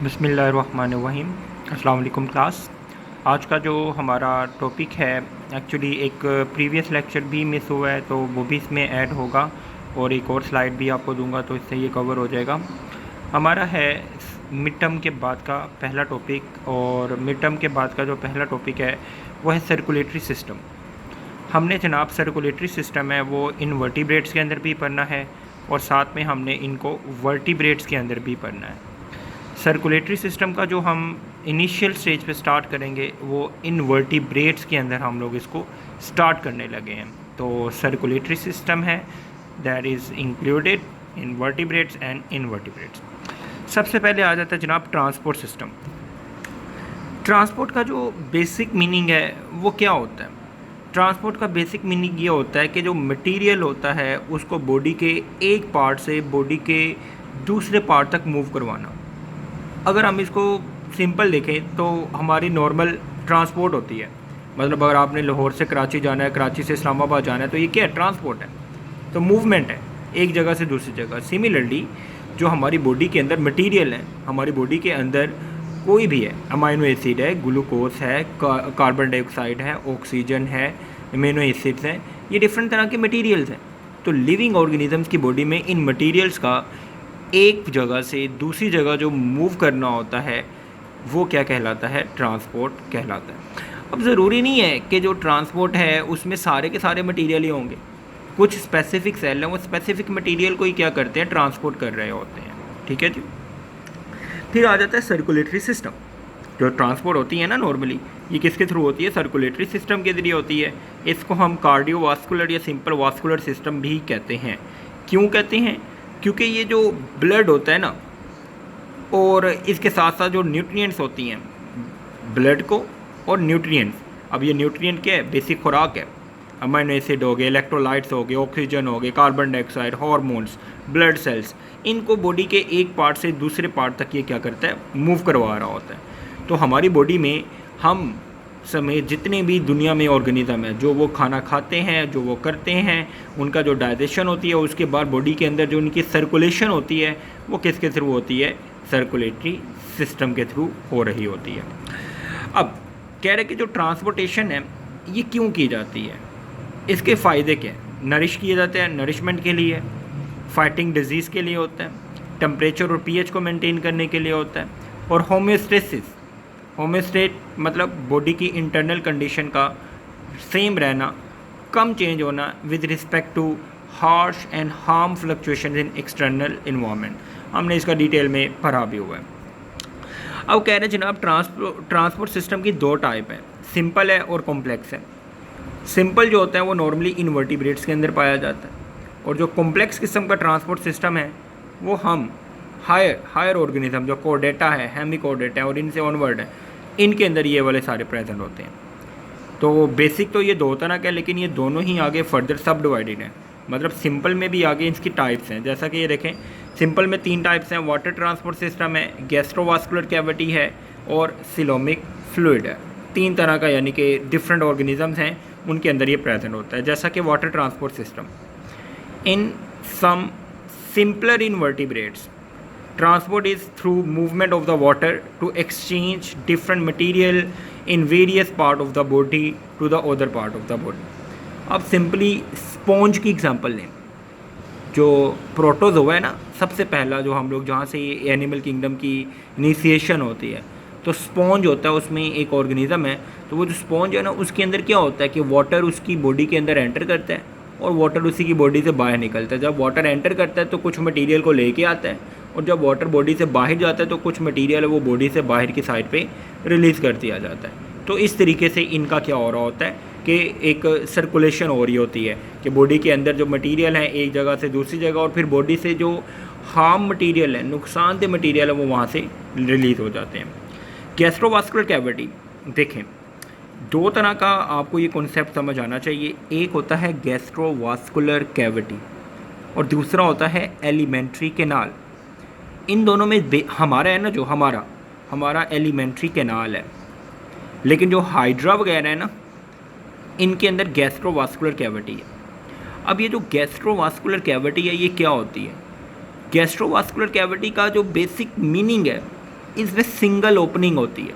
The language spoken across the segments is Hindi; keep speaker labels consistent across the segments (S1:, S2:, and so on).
S1: बिस्मिल्लाहिर्रहमानिर्रहीम। अस्सलाम वालेकुम क्लास। आज का जो हमारा टॉपिक है, एक्चुअली एक प्रीवियस लेक्चर भी मिस हुआ है तो वो भी इसमें ऐड होगा और एक और स्लाइड भी आपको दूंगा तो इससे ये कवर हो जाएगा। हमारा है मिड टर्म के बाद का पहला टॉपिक, और मिड टर्म के बाद का जो पहला टॉपिक है वो है सर्कुलेटरी सिस्टम। हमने जनाब सर्कुलेटरी सिस्टम है वो इन वर्टिब्रेट्स के अंदर भी पढ़ना है और साथ में हमने इनको वर्टिब्रेट्स के अंदर भी पढ़ना है। सर्कुलेटरी सिस्टम का जो हम इनिशियल स्टेज पे स्टार्ट करेंगे वो इनवर्टिब्रेट्स के अंदर हम लोग इसको स्टार्ट करने लगे हैं। तो सर्कुलेटरी सिस्टम है that is included in vertebrates and invertebrates. सबसे पहले आ जाता है जनाब ट्रांसपोर्ट सिस्टम। ट्रांसपोर्ट का जो बेसिक मीनिंग है वो क्या होता है? ट्रांसपोर्ट का बेसिक मीनिंग ये होता है कि जो मटेरियल होता है उसको बॉडी के एक पार्ट से बॉडी के दूसरे पार्ट तक मूव करवाना। अगर हम इसको सिंपल देखें तो हमारी नॉर्मल ट्रांसपोर्ट होती है, मतलब अगर आपने लाहौर से कराची जाना है, कराची से इस्लामाबाद जाना है तो ये क्या है? ट्रांसपोर्ट है, तो मूवमेंट है एक जगह से दूसरी जगह। सिमिलरली जो हमारी बॉडी के अंदर मटेरियल है, हमारी बॉडी के अंदर कोई भी है, अमाइनो एसिड है, ग्लूकोज है, कार्बन डाइऑक्साइड है, ऑक्सीजन है, अमीनो एसिड्स हैं, ये डिफरेंट तरह के मटेरियल्स हैं। तो लिविंग ऑर्गेनिजम्स की बॉडी में इन मटेरियल्स का एक जगह से दूसरी जगह जो मूव करना होता है वो क्या कहलाता है? ट्रांसपोर्ट कहलाता है। अब ज़रूरी नहीं है कि जो ट्रांसपोर्ट है उसमें सारे के सारे मटेरियल ही होंगे, कुछ स्पेसिफिक सेल हैं वो स्पेसिफिक मटेरियल को ही क्या करते हैं? ट्रांसपोर्ट कर रहे होते हैं। ठीक है जी। फिर आ जाता है सर्कुलेटरी सिस्टम। जो ट्रांसपोर्ट होती है ना नॉर्मली, ये किसके थ्रू होती है? सर्कुलेटरी सिस्टम के जरिए होती है। इसको हम कार्डियोवास्कुलर या सिंपल वास्कुलर सिस्टम भी कहते हैं। क्यों कहते हैं? क्योंकि ये जो ब्लड होता है ना, और इसके साथ साथ जो न्यूट्रिएंट्स होती हैं ब्लड को और न्यूट्रिएंट्स, अब ये न्यूट्रिएंट क्या है? बेसिक खुराक है। अमाइनो एसिड हो गए, इलेक्ट्रोलाइट्स हो गए, ऑक्सीजन हो गए, carbon dioxide, hormones, blood cells, इनको बॉडी के एक पार्ट से दूसरे पार्ट तक ये क्या करता है? मूव करवा रहा होता है। तो हमारी बॉडी में हम समेत जितने भी दुनिया में ऑर्गेनिज्म है, जो वो खाना खाते हैं, जो वो करते हैं, उनका जो डाइजेशन होती है, उसके बाद बॉडी के अंदर जो उनकी सर्कुलेशन होती है वो किसके थ्रू होती है? सर्कुलेटरी सिस्टम के थ्रू हो रही होती है। अब कह रहे कि जो ट्रांसपोर्टेशन है ये क्यों की जाती है, इसके फ़ायदे क्या हैं? नरिश किए जाते हैं, नरिशमेंट के लिए, फाइटिंग डिजीज़ के लिए होता है, टेम्परेचर और पीएच को मेंटेन करने के लिए होता है, और होम्योस्टेसिस, होम्योस्टेट मतलब बॉडी की इंटरनल कंडीशन का सेम रहना, कम चेंज होना with respect too harsh and harm fluctuation in external environment. हमने इसका डिटेल में पढ़ा भी हुआ है। अब कह रहे हैं जनाब ट्रांसपोर्ट सिस्टम की दो टाइप है, सिंपल है और कॉम्प्लेक्स है। सिंपल जो होता है वो नॉर्मली इनवर्टिब्रेट्स के अंदर पाया जाता है, और जो कॉम्प्लेक्स किस्म का ट्रांसपोर्ट सिस्टम है वो हम हायर ऑर्गेनिज्म जो कोर्डेटा है, हेमिकोर्डेटा है और इनसे ऑनवर्ड है, इनके अंदर ये वाले सारे प्रेजेंट होते हैं। तो बेसिक तो ये दो तरह का है, लेकिन ये दोनों ही आगे फर्दर सब डिवाइडेड हैं। मतलब सिंपल में भी आगे इसकी टाइप्स हैं, जैसा कि ये देखें सिंपल में 3 टाइप्स हैं, वाटर ट्रांसपोर्ट सिस्टम है, गैस्ट्रोवास्कुलर कैविटी है और सिलोमिक फ्लूइड है। 3 तरह का, यानी कि डिफरेंट ऑर्गेनिजम्स हैं उनके अंदर ये प्रेजेंट होता है। जैसा कि water transport system in some simpler invertebrates, transport is through movement of the water to exchange different material in various part of the body to the other part of the body। अब सिंपली स्पॉन्ज की एग्जांपल लें। जो प्रोटोजोआ है ना, सबसे पहला जो हम लोग जहाँ से ये एनिमल किंगडम की इनिशिएशन होती है, तो स्पॉन्ज होता है, उसमें एक ऑर्गेनिज्म है। तो वो जो स्पॉन्ज है ना, उसके अंदर क्या होता है कि वाटर उसकी बॉडी के अंदर एंटर करता है और वाटर उसी की बॉडी से बाहर निकलता है। जब वाटर एंटर करता है तो कुछ मटेरियल को लेके आता है, और जब वाटर बॉडी से बाहर जाता है तो कुछ मटेरियल है वो बॉडी से बाहर की साइड पे रिलीज़ कर दिया जाता है। तो इस तरीके से इनका क्या हो रहा होता है कि एक सर्कुलेशन हो रही होती है कि बॉडी के अंदर जो मटेरियल है एक जगह से दूसरी जगह, और फिर बॉडी से जो हार्म मटेरियल है, नुकसानदेह मटेरियल है, वो वहाँ से रिलीज़ हो जाते हैं। गैस्ट्रोवास्कुलर कैविटी देखें, 2 तरह का आपको ये कॉन्सेप्ट समझ आना चाहिए। एक होता है गैस्ट्रोवास्कुलर कैविटी और दूसरा होता है एलिमेंट्री कैनाल। इन दोनों में हमारा है ना, जो हमारा एलिमेंट्री कैनाल है, लेकिन जो हाइड्रा वगैरह है ना, इनके अंदर गैस्ट्रोवास्कुलर कैविटी है। अब ये जो गैस्ट्रोवास्कुलर कैविटी है ये क्या होती है? गैस्ट्रोवास्कुलर कैविटी का जो बेसिक मीनिंग है इसमें सिंगल ओपनिंग होती है,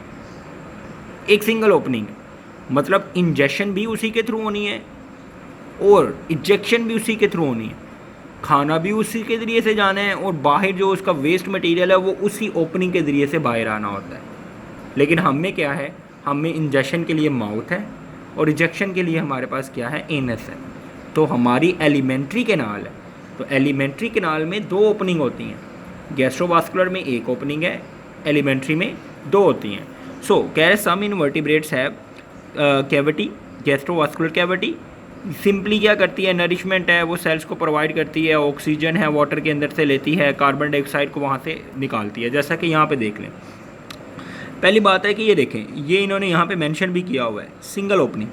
S1: एक सिंगल ओपनिंग, मतलब इंजेक्शन भी उसी के थ्रू होनी है और इजेक्शन भी उसी के थ्रू होनी है, खाना भी उसी के ज़रिए से जाना है और बाहर जो उसका वेस्ट मटेरियल है वो उसी ओपनिंग के ज़रिए से बाहर आना होता है। लेकिन हम में क्या है, हम में इंजेक्शन के लिए माउथ है और इजेक्शन के लिए हमारे पास क्या है, एनस है। तो हमारी एलिमेंट्री कैनाल है, तो एलिमेंट्री कैनाल में दो ओपनिंग होती हैं, गैस्ट्रोवास्कुलर में एक ओपनिंग है, एलिमेंट्री में दो होती हैं। सो कह रहे some invertebrates have cavity, gastrovascular cavity. Simply क्या करती है, नरिशमेंट है वो सेल्स को प्रोवाइड करती है, ऑक्सीजन है वाटर के अंदर से लेती है, कार्बन डाइऑक्साइड को वहाँ से निकालती है, जैसा कि यहाँ पे देख लें। पहली बात है कि ये देखें, ये इन्होंने यहाँ पे मेंशन भी किया हुआ है सिंगल ओपनिंग,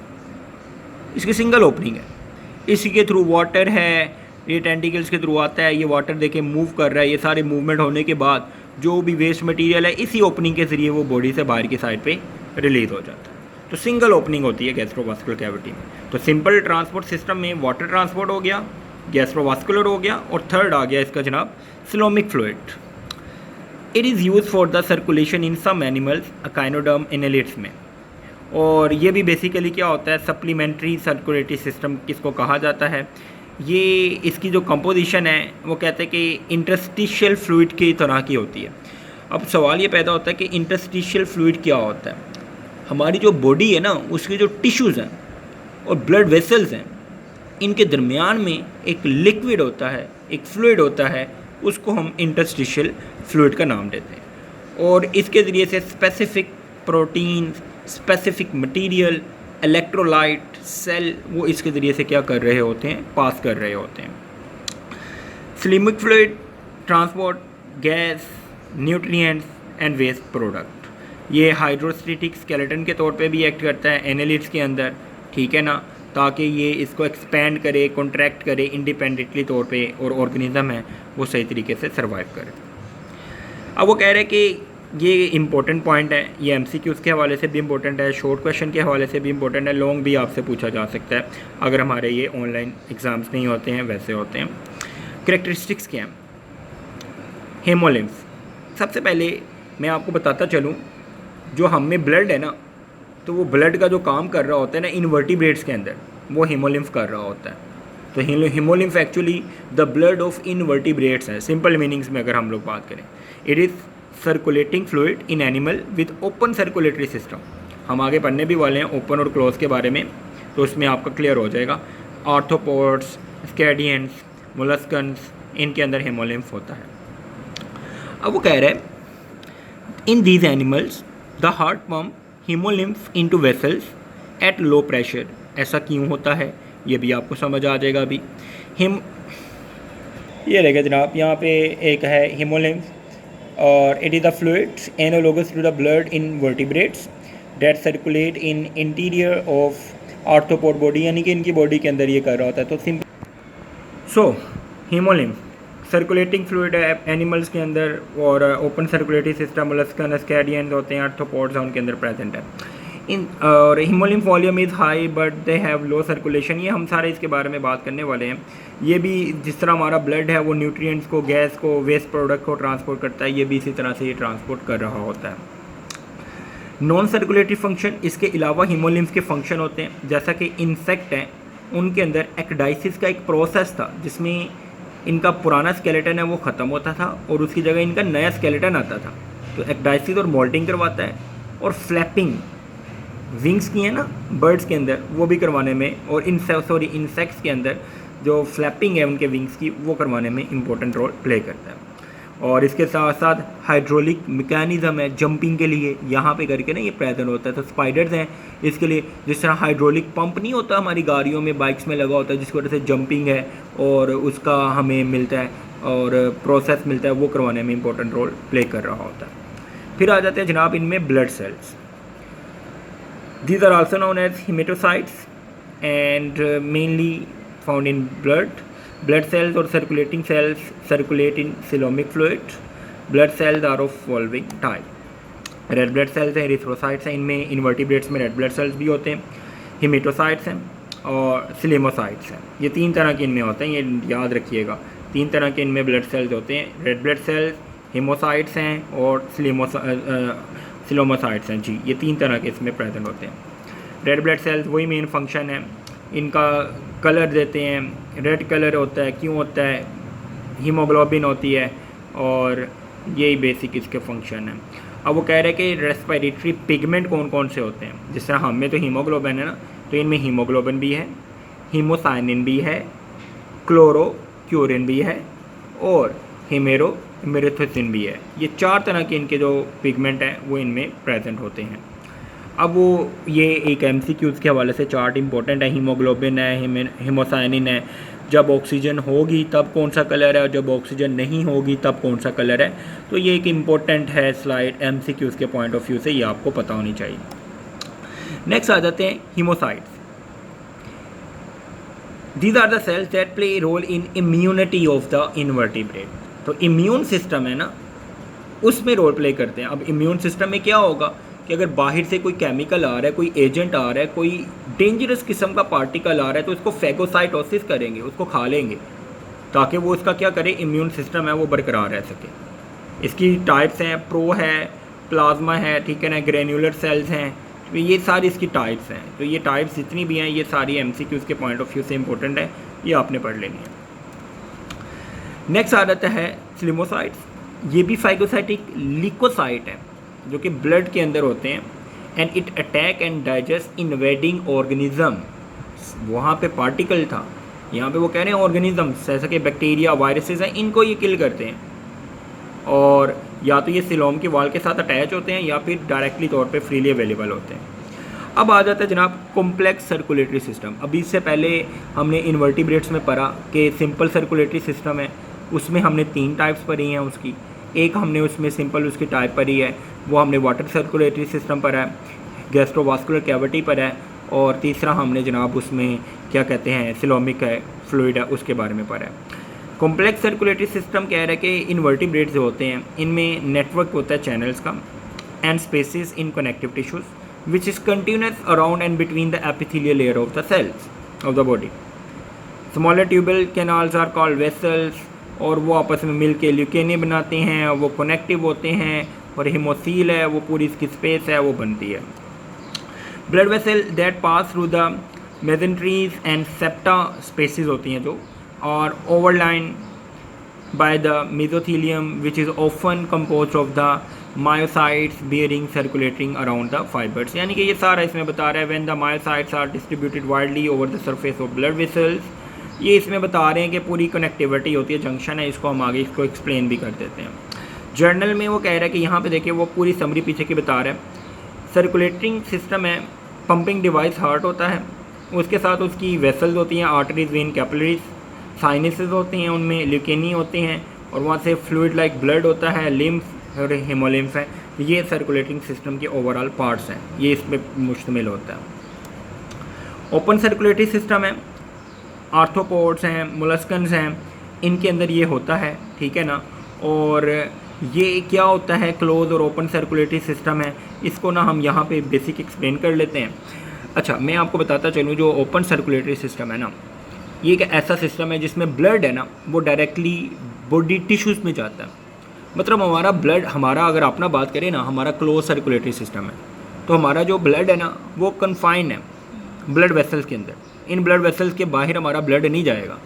S1: इसकी सिंगल ओपनिंग है, इसी के थ्रू वाटर है, ये टेंटिकल्स के थ्रू आता है, ये वाटर देखें मूव कर रहा है, ये सारे मूवमेंट होने के बाद जो भी वेस्ट मटेरियल है इसी ओपनिंग के ज़रिए वो बॉडी से बाहर की साइड पे रिलीज हो जाता है। तो सिंगल ओपनिंग होती है गैस्ट्रोवास्कुलर कैविटी में। तो सिंपल ट्रांसपोर्ट सिस्टम में वाटर ट्रांसपोर्ट हो गया, गैस्ट्रोवास्कुलर हो गया, और थर्ड आ गया इसका जनाब coelomic fluid. It is use for the circulation in some animals, echinoderm annelids में। और ये भी बेसिकली क्या होता है, सप्लीमेंट्री सर्कुलेटरी सिस्टम किसको कहा जाता है। ये इसकी जो कंपोजिशन है वो कहते हैं कि इंटरस्टिशियल फ्लूइड की तरह की होती है। अब सवाल ये पैदा होता है कि इंटरस्टिशियल फ्लूइड क्या होता है। हमारी जो बॉडी है ना, उसके जो टिश्यूज़ हैं और ब्लड वेसल्स हैं, इनके दरमियान में एक लिक्विड होता है, एक फ्लूइड होता है, उसको हम इंटरस्टिशियल फ्लूइड का नाम देते हैं। और इसके ज़रिए से specific protein, specific material, electrolyte, cell, वो इसके ज़रिए से क्या कर रहे होते हैं, पास कर रहे होते हैं। Coelomic fluid transport gas, nutrients and waste product. ये हाइड्रोस्टेटिक स्केलेटन के तौर पे भी एक्ट करता है एनालिट्स के अंदर, ठीक है ना, ताकि ये इसको एक्सपेंड करे, कॉन्ट्रैक्ट करे इंडिपेंडेंटली तौर पे, और ऑर्गेनिज्म है वो सही तरीके से सर्वाइव करे। अब वो कह रहे हैं कि ये इंपॉर्टेंट पॉइंट है, ये एमसीक्यूज़ के हवाले से भी इंपॉर्टेंट है, शॉर्ट क्वेश्चन के हवाले से भी इंपॉर्टेंट है, लॉन्ग भी आपसे पूछा जा सकता है अगर हमारे ये ऑनलाइन एग्ज़ाम्स नहीं होते हैं, वैसे होते हैं। कैरेक्टरिस्टिक्स क्या हैं हेमोलिम्फ। सबसे पहले मैं आपको बताता चलूँ, जो हम में ब्लड है ना, तो वो ब्लड का जो काम कर रहा होता है ना इनवर्टिब्रेट्स के अंदर, वो हेमोलिम्फ कर रहा होता है। तो haemolymph actually the blood of invertebrates है, सिंपल मीनिंग्स में अगर हम लोग बात करें। It is circulating fluid in animal with open circulatory system. हम आगे पढ़ने भी वाले हैं ओपन और क्लोज के बारे में, तो उसमें आपका क्लियर हो जाएगा। आर्थ्रोपोड्स, स्कैडियंस, मोलस्कन्स, इनके अंदर हेमोलिम्फ होता है। अब वो कह रहे हैं in these animals the heart pump haemolymph into vessels at low pressure. ऐसा क्यों होता है ये भी आपको समझ आ जाएगा अभी। ये रहेगा जनाब, यहाँ पे एक है हेमोलिम्फ, और it is the fluids analogous to the blood in vertebrates that circulate in interior of arthropod body, यानी कि इनकी बॉडी के अंदर ये कर रहा होता है। तो simple so haemolymph circulating fluid है एनिमल्स के अंदर, और ओपन सर्कुलेटरी सिस्टम मोलस्कन, स्कैडियंस होते हैं, आर्थ्रोपोड्स हैं, उनके अंदर प्रेजेंट है। इन और haemolymph volume is high but they have low circulation. ये हम सारे इसके बारे में बात करने वाले हैं। ये भी जिस तरह हमारा ब्लड है वो न्यूट्रिएंट्स को, गैस को, वेस्ट प्रोडक्ट को ट्रांसपोर्ट करता है, ये भी इसी तरह से ये ट्रांसपोर्ट कर रहा होता है। नॉन सर्कुलेटरी फंक्शन, इसके अलावा हेमोलिम्फ के फंक्शन होते हैं, जैसा कि इंसेक्ट हैं उनके अंदर एक्डाइसिस का एक प्रोसेस था जिसमें इनका पुराना स्केलेटन है वो ख़त्म होता था और उसकी जगह इनका नया स्केलेटन आता था। तो एक्डाइसिस और मोल्टिंग करवाता है, और फ्लैपिंग विंग्स की है ना बर्ड्स के अंदर, वो भी करवाने में, और इंसेक्ट्स के अंदर जो फ्लैपिंग है उनके विंग्स की, वो करवाने में इंपॉर्टेंट रोल प्ले करता है। और इसके साथ साथ हाइड्रोलिक मैकेनिज़्म है जंपिंग के लिए, यहाँ पे करके ना ये प्रेजेंट होता है। तो स्पाइडर्स हैं इसके लिए, जिस तरह हाइड्रोलिक पंप नहीं होता हमारी गाड़ियों में, बाइक्स में लगा होता है, जिसकी वजह से जंपिंग है और उसका हमें मिलता है और प्रोसेस मिलता है, वो करवाने में इंपॉर्टेंट रोल प्ले कर रहा होता है। फिर आ जाते हैं जनाब इनमें blood cells. These are also known as hematocytes and mainly found in blood. Blood cells or circulating cells circulate in coelomic fluid. Blood cells are of following type. Red blood cells हैं, erythrocytes हैं, इनमें invertebrates में red blood cells भी होते हैं, hematocytes हैं और coelomocytes हैं। ये तीन तरह के इनमें होते हैं, ये याद रखिएगा। तीन तरह के इनमें ब्लड सेल्स होते हैं, रेड ब्लड सेल्स, हेमोसाइट्स हैं और सिलोमोसाइट्स हैं जी। ये 3 तरह के इसमें प्रेजेंट होते हैं। रेड ब्लड सेल्स वही मेन फंक्शन है, इनका कलर देते हैं, रेड कलर होता है, क्यों होता है, हीमोग्लोबिन होती है और यही बेसिक इसके फंक्शन है। अब वो कह रहे हैं कि रेस्पिरेटरी पिगमेंट कौन कौन से होते हैं। जिस तरह हम में तो हीमोग्लोबिन है ना, तो इनमें हीमोग्लोबिन भी है, हीमोसाइनिन भी है, क्लोरोक्यूरिन भी है और हेमेरोथ्रोसिन भी है। ये 4 तरह के इनके जो पिगमेंट हैं वो इनमें प्रेजेंट होते हैं। अब वो ये एक MCQs के हवाले से चार्ट इंपॉर्टेंट है। हीमोग्लोबिन है, हेमोसाइनिन है, जब ऑक्सीजन होगी तब कौन सा कलर है और जब ऑक्सीजन नहीं होगी तब कौन सा कलर है। तो ये एक इम्पोर्टेंट है स्लाइड, MCQs के पॉइंट ऑफ व्यू से ये आपको पता होनी चाहिए। नेक्स्ट आ जाते हैं हीमोसाइट्स। These are the cells that play a role in immunity of the invertebrate। तो इम्यून सिस्टम है ना, उसमें रोल प्ले करते हैं। अब इम्यून सिस्टम में क्या होगा कि अगर बाहर से कोई केमिकल आ रहा है, कोई एजेंट आ रहा है, कोई डेंजरस किस्म का पार्टिकल आ रहा है, तो इसको फैगोसाइटोसिस करेंगे, उसको खा लेंगे ताकि वो इसका क्या करे, इम्यून सिस्टम है वो बरकरार रह सके। इसकी टाइप्स हैं, प्रो है, प्लाज्मा है, ठीक है ना, ग्रेन्युलर सेल्स हैं, तो ये सारी इसकी टाइप्स हैं। तो ये टाइप्स जितनी भी हैं ये सारी MCQs के पॉइंट ऑफ व्यू से इंपॉर्टेंट है, ये आपने पढ़ लेनी है। नेक्स्ट आ जाता है सिलोमोसाइट्स। ये भी फाइगोसाइटिक लिकोसाइट है जो कि ब्लड के अंदर होते हैं। And it attack and digest invading organism. वहाँ पे पार्टिकल था, यहाँ पे वो कह रहे हैं ऑर्गेनिजम्स, जैसे कि बैक्टीरिया, वायरसेस हैं, इनको ये किल करते हैं। और या तो ये सिलोम के वॉल के साथ अटैच होते हैं या फिर डायरेक्टली तौर पे फ्रीली अवेलेबल होते हैं। अब आ जाता है जनाब कॉम्प्लेक्स सर्कुलेटरी सिस्टम। अभी इससे पहले हमने इन्वर्टिब्रेट्स में पढ़ा कि सिंपल सर्कुलेटरी सिस्टम है, उसमें हमने 3 टाइप्स पढ़ी हैं उसकी। एक हमने उसमें सिंपल उसकी टाइप पढ़ी है, वो हमने वाटर सर्कुलेटरी सिस्टम पर है, गैस्ट्रोवास्कुलर कैविटी पर है, और तीसरा हमने जनाब उसमें क्या कहते हैं सिलोमिक है, फ्लूइड है, उसके बारे में पढ़ा है। कॉम्प्लेक्स सर्कुलेटरी सिस्टम कह रहा है कि इन्वर्टिब्रेट्स जो होते हैं इनमें नेटवर्क होता है चैनल्स का and spaces in connective tissues which is continuous around and between the epithelial layer of the cells of the body. Smaller tubal canals are called vessels, और वो आपस में मिल के ल्यूकेनी बनाते हैं, वो कनेक्टिव होते हैं, और हेमोसील है वो पूरी इसकी स्पेस है वो बनती है। Blood vessel that pass through the mesenteries and septa spaces होती हैं जो, और overlain by the mesothelium which is often composed of the myocytes bearing circulating around the fibres. यानी कि ये सारा इसमें बता रहा है when the myocytes are distributed widely over the surface of blood vessels. ये इसमें बता रहे हैं कि पूरी कनेक्टिविटी होती है, जंक्शन है, इसको हम आगे इसको एक्सप्लेन भी कर देते हैं। जर्नल में वो कह रहा है कि यहाँ पे देखिए वो पूरी समरी पीछे की बता रहा है। सर्कुलेटिंग सिस्टम है, पंपिंग डिवाइस हार्ट होता है, उसके साथ उसकी वेसल्स होती हैं, आर्टरीज, वेन, कैपिलरीज, साइनसेस होते हैं, उनमें ल्यूकेनी होते हैं, और वहाँ से फ्लूइड लाइक ब्लड होता है, लिम्फ और हेमोलिम्फ है। ये सर्कुलेटिंग सिस्टम के ओवरऑल पार्ट्स हैं, ये इसमें मुश्तमिल होता है। ओपन सर्कुलेटरी सिस्टम है, आर्थ्रोपोड्स हैं, मोलस्कन्स हैं, इनके अंदर ये होता है, ठीक है ना। और ये क्या होता है, क्लोज और ओपन सर्कुलेटरी सिस्टम है, इसको ना हम यहाँ पे बेसिक एक्सप्लेन कर लेते हैं। अच्छा, मैं आपको बताता चलूँ, जो ओपन सर्कुलेटरी सिस्टम है ना, ये एक ऐसा सिस्टम है जिसमें ब्लड है ना वो डायरेक्टली बॉडी टिश्यूज़ में जाता है। मतलब हमारा ब्लड, हमारा अगर अपना बात करें ना, हमारा क्लोज सर्कुलेटरी सिस्टम है, तो हमारा जो ब्लड है ना वो कन्फाइंड है ब्लड वेसल्स के अंदर। इन ब्लड वेसल्स के बाहर हमारा ब्लड नहीं जाएगा।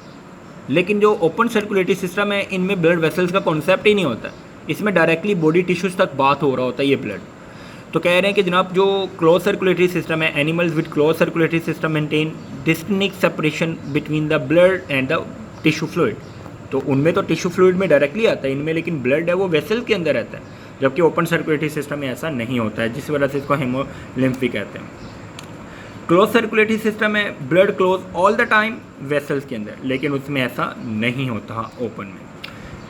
S1: लेकिन जो ओपन सर्कुलेटरी सिस्टम है, इनमें ब्लड वेसल्स का कॉन्सेप्ट ही नहीं होता, इसमें डायरेक्टली बॉडी टिश्यूज़ तक बात हो रहा होता है ये ब्लड। तो कह रहे हैं कि जनाब जो क्लोज सर्कुलेटरी सिस्टम है, animals with close circulatory system maintain distinct separation between the blood and the tissue fluid. तो उनमें तो टिश्यू फ्लूइड में डायरेक्टली आता है, इनमें लेकिन ब्लड है वो वेसल के अंदर रहता है, जबकि ओपन सर्कुलेटरी सिस्टम में ऐसा नहीं होता है, जिस वजह से इसको हेमोलिम्फ भी कहते हैं। क्लोज सर्कुलेटरी सिस्टम है, blood close all the time vessels के अंदर, लेकिन उसमें ऐसा नहीं होता ओपन में।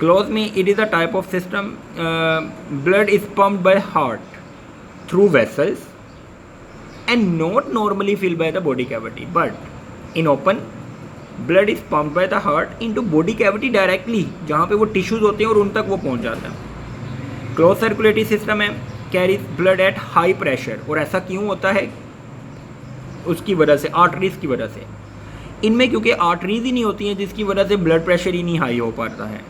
S1: क्लोज में it is a type of system, blood is pumped by heart through vessels and not normally filled by the body cavity, but in open blood is pumped by the heart into body cavity directly, जहाँ पे वो टिश्यूज़ होते हैं और उन तक वो पहुँच जाता है। क्लोज सर्कुलेटरी सिस्टम है, carries blood at high pressure, और ऐसा क्यों होता है, उसकी वजह से, आर्टरीज की वजह से। इनमें क्योंकि आर्टरीज ही नहीं होती हैं, जिसकी वजह से ब्लड प्रेशर ही नहीं हाई हो पाता है।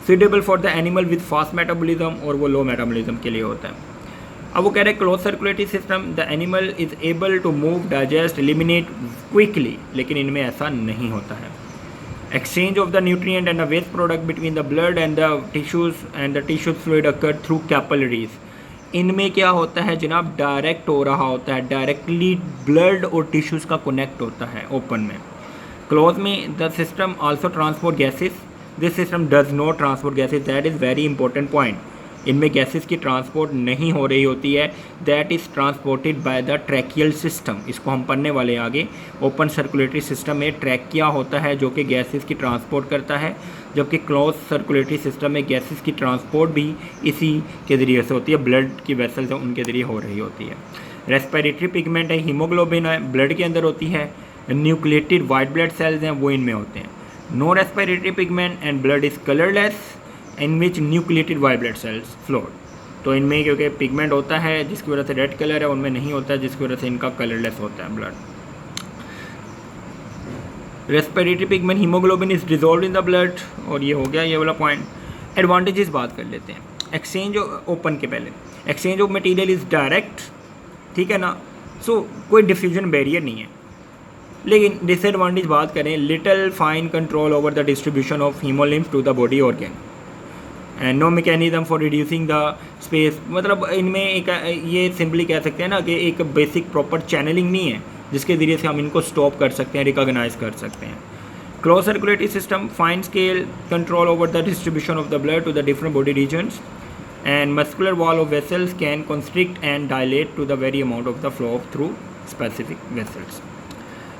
S1: Suitable for the animal with fast metabolism, और वो लो मेटाबॉलिज्म के लिए होता है। अब वो कह रहे हैं close circulatory system, the animal is able to move, digest, eliminate quickly, लेकिन इनमें ऐसा नहीं होता है। Exchange of the nutrient and the waste product between the blood and the tissues and the tissue fluid occur through capillaries. इनमें क्या होता है जनाब, डायरेक्ट हो रहा होता है, डायरेक्टली ब्लड और टिश्यूज़ का कनेक्ट होता है ओपन में। क्लोज में the system also transport gases, this system does not transport gases, that is very important point. इनमें गैसेस की ट्रांसपोर्ट नहीं हो रही होती है, that is transported by the tracheal system. इसको हम पढ़ने वाले हैं आगे। ओपन सर्कुलेटरी सिस्टम में ट्रैकिया होता है जो कि गैसेस की ट्रांसपोर्ट करता है, जबकि क्लोज सर्कुलेटरी सिस्टम में गैसेस की ट्रांसपोर्ट भी इसी के ज़रिए से होती है, ब्लड की वेसल्स हैं उनके ज़रिए हो रही होती है। रेस्पिरेटरी पिगमेंट है, हीमोग्लोबिन है, ब्लड के अंदर होती है। न्यूक्लिएटेड वाइट ब्लड सेल्स हैं वो इनमें होते हैं। No respiratory pigment and blood is colourless in which nucleated white blood cells float. तो इनमें क्योंकि पिगमेंट होता है जिसकी वजह से रेड कलर है, उनमें नहीं होता है जिसकी वजह से इनका कलरलेस होता है blood. Respiratory pigment haemoglobin is dissolve in the blood, और ये हो गया ये वाला पॉइंट। एडवांटेजेस बात कर लेते हैं। एक्सचेंज ओपन के पहले, exchange of material is direct, ठीक है ना, सो कोई डिफ्यूजन बैरियर नहीं है। लेकिन डिसएडवांटेज बात करें, little fine control over the distribution of haemolymph to the body organ and no mechanism for reducing the space. मतलब इनमें एक ये सिंपली कह सकते हैं ना कि एक बेसिक प्रॉपर चैनलिंग नहीं है जिसके ज़रिए से हम इनको स्टॉप कर सकते हैं, रिकॉग्नाइज कर सकते हैं। Close circulatory system, fine scale control over the distribution of the blood to the different body regions and muscular wall of vessels can constrict and dilate to the vary amount of the flow through specific vessels.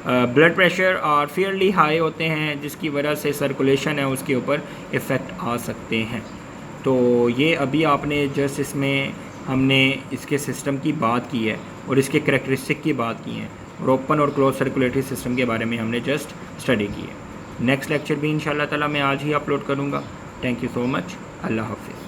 S1: Blood pressure और फेयरली हाई होते हैं जिसकी वजह से सर्कुलेशन है उसके ऊपर इफ़ेक्ट आ सकते हैं। तो ये अभी आपने जस्ट इसमें हमने इसके सिस्टम की बात की है और इसके करैक्टरिस्टिक की बात की है, और ओपन और क्लोज सर्कुलेटरी सिस्टम के बारे में हमने जस्ट स्टडी की है। नेक्स्ट लेक्चर भी इंशाल्लाह ताला मैं आज ही अपलोड करूँगा। Thank you so much. अल्लाह हाफिज़।